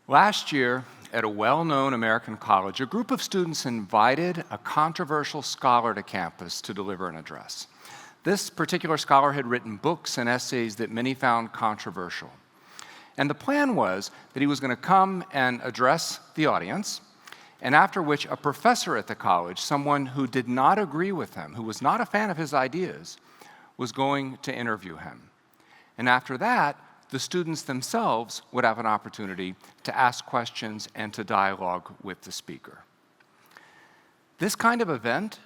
Last year, at a well-known American college, a group of students invited a controversial scholar to campus to deliver an address. This particular scholar had written books and essays that many found controversial. And the plan was that he was going to come and address the audience, and after which a professor at the college, someone who did not agree with him, who was not a fan of his ideas, was going to interview him. And after that, the students themselves would have an opportunity to ask questions and to dialogue with the speaker. This kind of event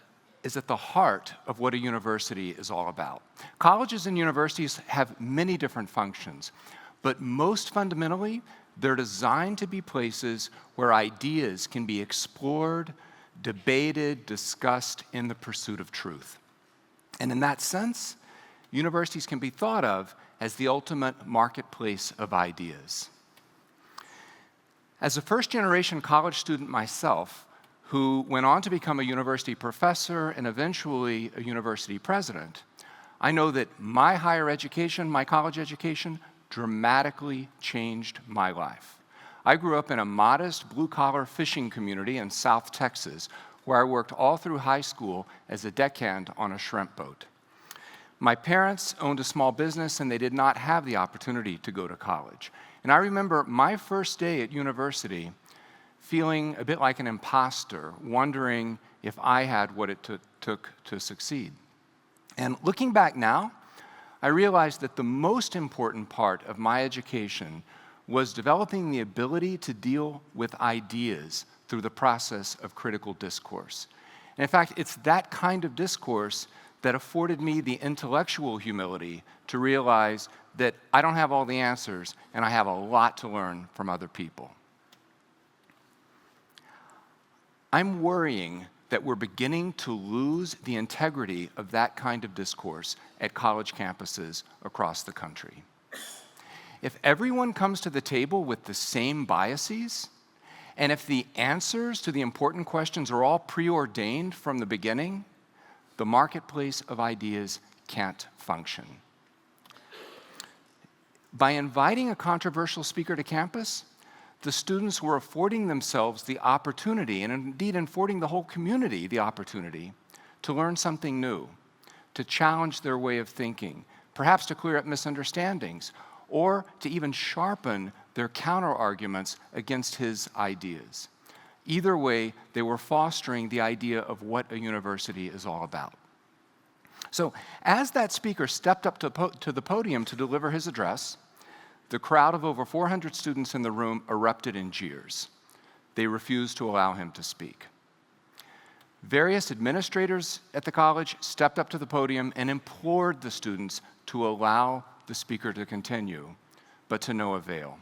is at the heart of what a university is all about. Colleges and universities have many different functions, but most fundamentally, they're designed to be places where ideas can be explored, debated, discussed in the pursuit of truth. And in that sense, universities can be thought of as the ultimate marketplace of ideas. As a first-generation college student myself, who went on to become a university professor and eventually a university president, I know that my higher education, my college education, dramatically changed my life. I grew up in a modest blue-collar fishing community in South Texas, where I worked all through high school as a deckhand on a shrimp boat. My parents owned a small business, and they did not have the opportunity to go to college. And I remember my first day at university feeling a bit like an imposter, wondering if I had what it took to succeed. And looking back now, I realized that the most important part of my education was developing the ability to deal with ideas through the process of critical discourse. And in fact, it's that kind of discourse that afforded me the intellectual humility to realize that I don't have all the answers and I have a lot to learn from other people. I'm worrying that we're beginning to lose the integrity of that kind of discourse at college campuses across the country. If everyone comes to the table with the same biases, and if the answers to the important questions are all preordained from the beginning, the marketplace of ideas can't function. By inviting a controversial speaker to campus, the students were affording themselves the opportunity, and indeed affording the whole community the opportunity, to learn something new, to challenge their way of thinking, perhaps to clear up misunderstandings, or to even sharpen their counter-arguments against his ideas. Either way, they were fostering the idea of what a university is all about. So, as that speaker stepped up to the podium to deliver his address, the crowd of over 400 students in the room erupted in jeers. They refused to allow him to speak. Various administrators at the college stepped up to the podium and implored the students to allow the speaker to continue, but to no avail.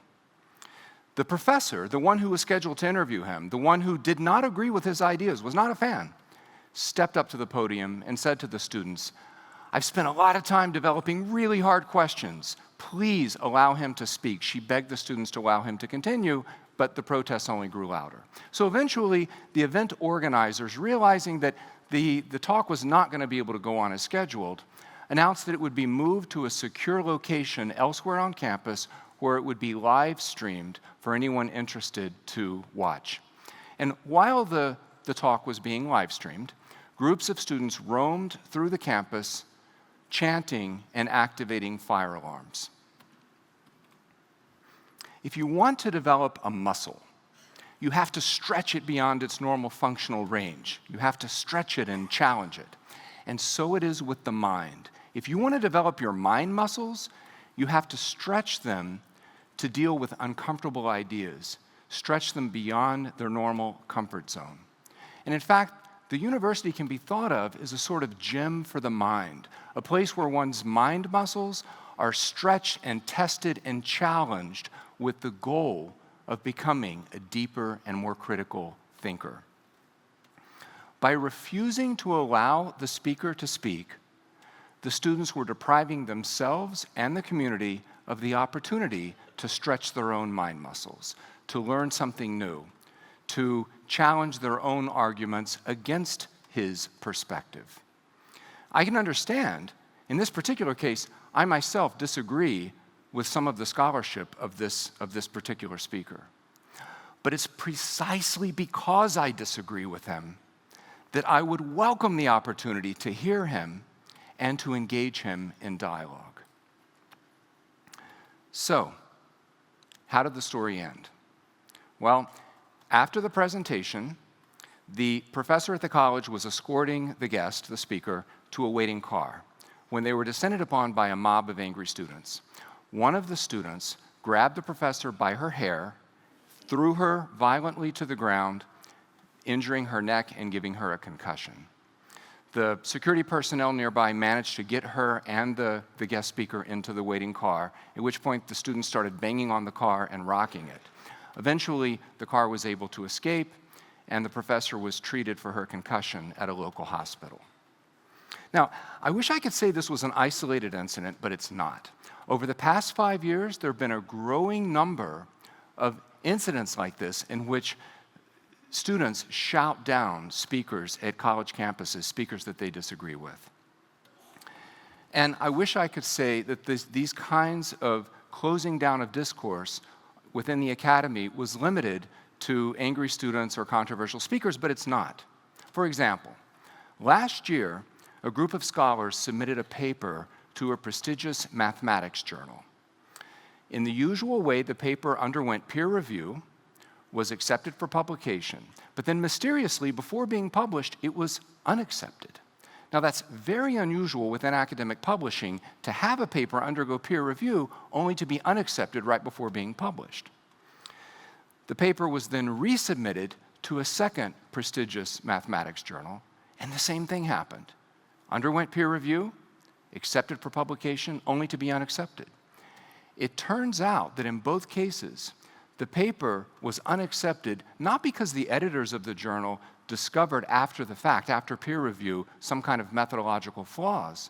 The professor, the one who was scheduled to interview him, the one who did not agree with his ideas, was not a fan, stepped up to the podium and said to the students, "I've spent a lot of time developing really hard questions. Please allow him to speak." She begged the students to allow him to continue, but the protests only grew louder. So eventually, the event organizers, realizing that the talk was not going to be able to go on as scheduled, announced that it would be moved to a secure location elsewhere on campus where it would be live streamed for anyone interested to watch. And while the talk was being live streamed, groups of students roamed through the campus, chanting and activating fire alarms. If you want to develop a muscle, you have to stretch it beyond its normal functional range. You have to stretch it and challenge it. And so it is with the mind. If you want to develop your mind muscles, you have to stretch them to deal with uncomfortable ideas, stretch them beyond their normal comfort zone. And in fact, the university can be thought of as a sort of gym for the mind, a place where one's mind muscles are stretched and tested and challenged with the goal of becoming a deeper and more critical thinker. By refusing to allow the speaker to speak, the students were depriving themselves and the community of the opportunity to stretch their own mind muscles, to learn something new, to challenge their own arguments against his perspective. I can understand, in this particular case, I myself disagree with some of the scholarship of this particular speaker. But it's precisely because I disagree with him that I would welcome the opportunity to hear him and to engage him in dialogue. So, how did the story end? Well, after the presentation, the professor at the college was escorting the guest, the speaker, to a waiting car when they were descended upon by a mob of angry students. One of the students grabbed the professor by her hair, threw her violently to the ground, injuring her neck and giving her a concussion. The security personnel nearby managed to get her and the guest speaker into the waiting car, at which point the students started banging on the car and rocking it. Eventually, the car was able to escape, and the professor was treated for her concussion at a local hospital. Now, I wish I could say this was an isolated incident, but it's not. Over the past 5 years, there have been a growing number of incidents like this in which students shout down speakers at college campuses, speakers that they disagree with. And I wish I could say that these kinds of closing down of discourse within the academy was limited to angry students or controversial speakers, but it's not. For example, last year, a group of scholars submitted a paper to a prestigious mathematics journal. In the usual way, the paper underwent peer review, was accepted for publication, but then mysteriously, before being published, it was unaccepted. Now, that's very unusual within academic publishing to have a paper undergo peer review only to be unaccepted right before being published. The paper was then resubmitted to a second prestigious mathematics journal, and the same thing happened. Underwent peer review, accepted for publication, only to be unaccepted. It turns out that in both cases, the paper was unaccepted not because the editors of the journal discovered after the fact, after peer review, some kind of methodological flaws,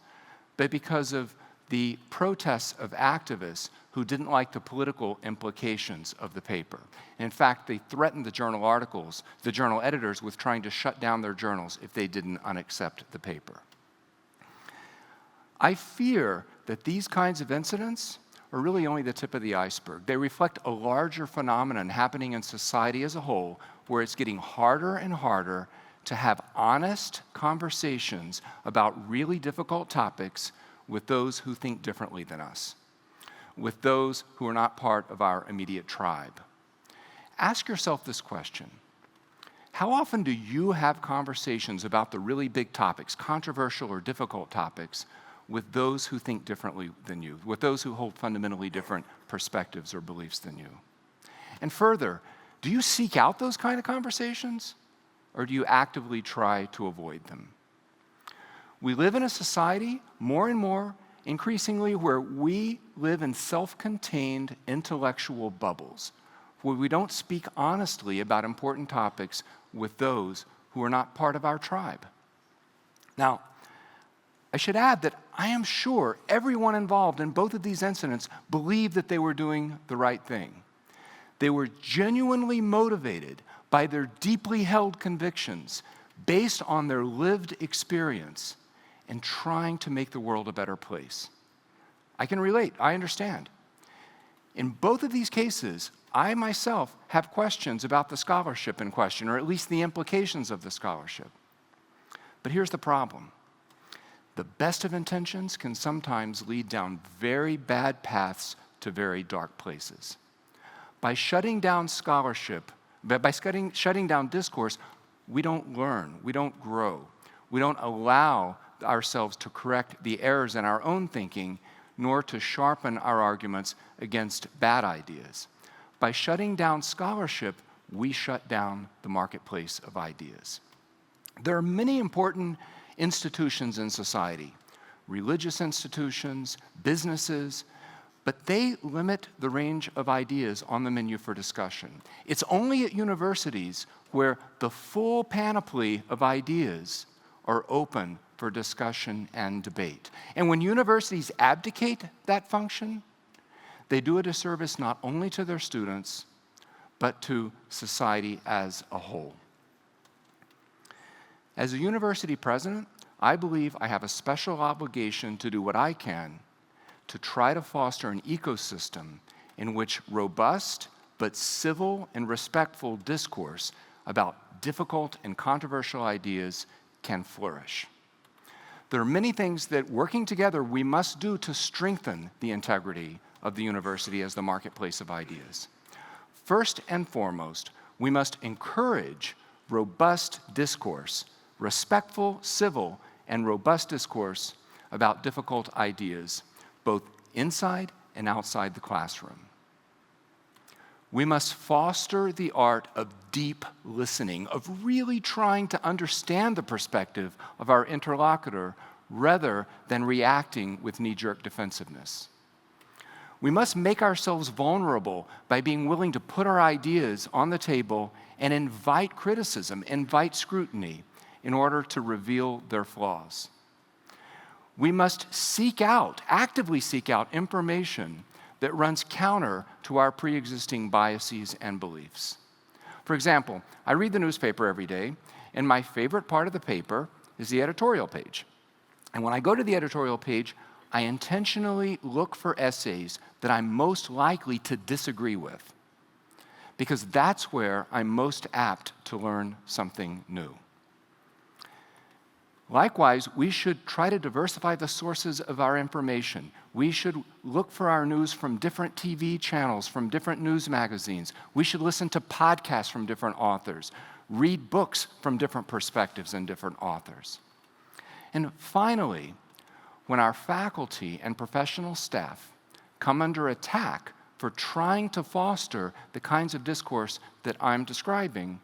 but because of the protests of activists who didn't like the political implications of the paper. In fact, they threatened the journal editors, with trying to shut down their journals if they didn't unaccept the paper. I fear that these kinds of incidents are really only the tip of the iceberg. They reflect a larger phenomenon happening in society as a whole, where it's getting harder and harder to have honest conversations about really difficult topics with those who think differently than us, with those who are not part of our immediate tribe. Ask yourself this question: how often do you have conversations about the really big topics, controversial or difficult topics, with those who think differently than you, with those who hold fundamentally different perspectives or beliefs than you? And further, do you seek out those kind of conversations, or do you actively try to avoid them? We live in a society, more and more, increasingly, where we live in self-contained intellectual bubbles, where we don't speak honestly about important topics with those who are not part of our tribe. Now, I should add that I am sure everyone involved in both of these incidents believed that they were doing the right thing. They were genuinely motivated by their deeply held convictions based on their lived experience in trying to make the world a better place. I can relate, I understand. In both of these cases, I myself have questions about the scholarship in question, or at least the implications of the scholarship. But here's the problem. The best of intentions can sometimes lead down very bad paths to very dark places. By shutting down scholarship, by shutting down discourse, we don't learn, we don't grow, we don't allow ourselves to correct the errors in our own thinking, nor to sharpen our arguments against bad ideas. By shutting down scholarship, we shut down the marketplace of ideas. There are many important institutions in society, religious institutions, businesses, but they limit the range of ideas on the menu for discussion. It's only at universities where the full panoply of ideas are open for discussion and debate. And when universities abdicate that function, they do a disservice not only to their students, but to society as a whole. As a university president, I believe I have a special obligation to do what I can to try to foster an ecosystem in which robust, but civil and respectful discourse about difficult and controversial ideas can flourish. There are many things that, working together, we must do to strengthen the integrity of the university as the marketplace of ideas. First and foremost, we must encourage robust discourse, respectful, civil, and robust discourse about difficult ideas, both inside and outside the classroom. We must foster the art of deep listening, of really trying to understand the perspective of our interlocutor rather than reacting with knee-jerk defensiveness. We must make ourselves vulnerable by being willing to put our ideas on the table and invite criticism, invite scrutiny, in order to reveal their flaws. We must actively seek out information that runs counter to our pre-existing biases and beliefs. For example, I read the newspaper every day, and my favorite part of the paper is the editorial page. And when I go to the editorial page, I intentionally look for essays that I'm most likely to disagree with, because that's where I'm most apt to learn something new. Likewise, we should try to diversify the sources of our information. We should look for our news from different TV channels, from different news magazines. We should listen to podcasts from different authors, read books from different perspectives and different authors. And finally, when our faculty and professional staff come under attack for trying to foster the kinds of discourse that I'm describing,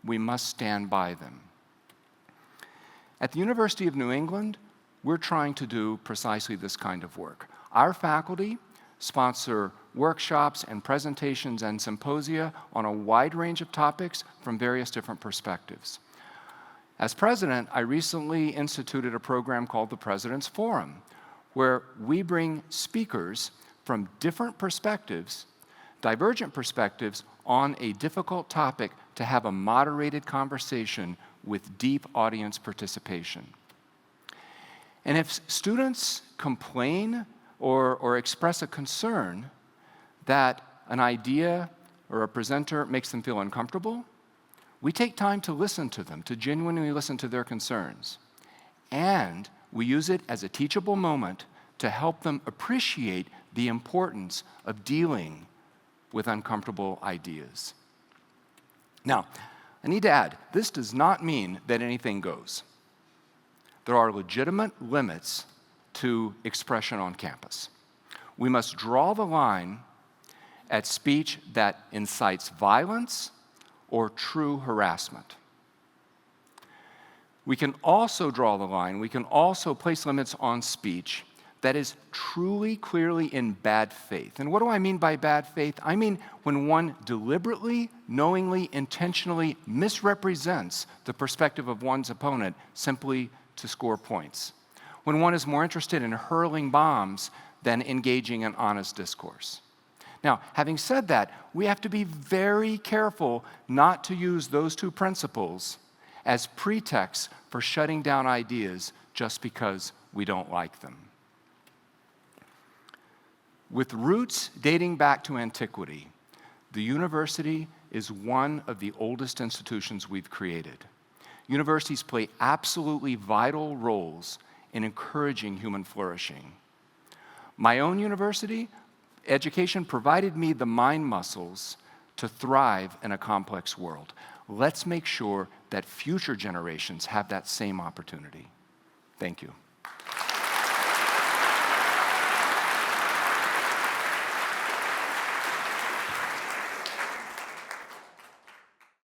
we must stand by them. At the University of New England, we're trying to do precisely this kind of work. Our faculty sponsor workshops and presentations and symposia on a wide range of topics from various different perspectives. As president, I recently instituted a program called the President's Forum, where we bring speakers from different perspectives, divergent perspectives, on a difficult topic to have a moderated conversation with deep audience participation. And if students complain or express a concern that an idea or a presenter makes them feel uncomfortable, we take time to listen to them, to genuinely listen to their concerns. And we use it as a teachable moment to help them appreciate the importance of dealing with uncomfortable ideas. Now, I need to add, this does not mean that anything goes. There are legitimate limits to expression on campus. We must draw the line at speech that incites violence or true harassment. We can also draw the line, we can also place limits on speech that is truly, clearly in bad faith. And what do I mean by bad faith? I mean when one deliberately, knowingly, intentionally misrepresents the perspective of one's opponent simply to score points. When one is more interested in hurling bombs than engaging in honest discourse. Now, having said that, we have to be very careful not to use those two principles as pretexts for shutting down ideas just because we don't like them. With roots dating back to antiquity, the university is one of the oldest institutions we've created. Universities play absolutely vital roles in encouraging human flourishing. My own university education provided me the mind muscles to thrive in a complex world. Let's make sure that future generations have that same opportunity. Thank you.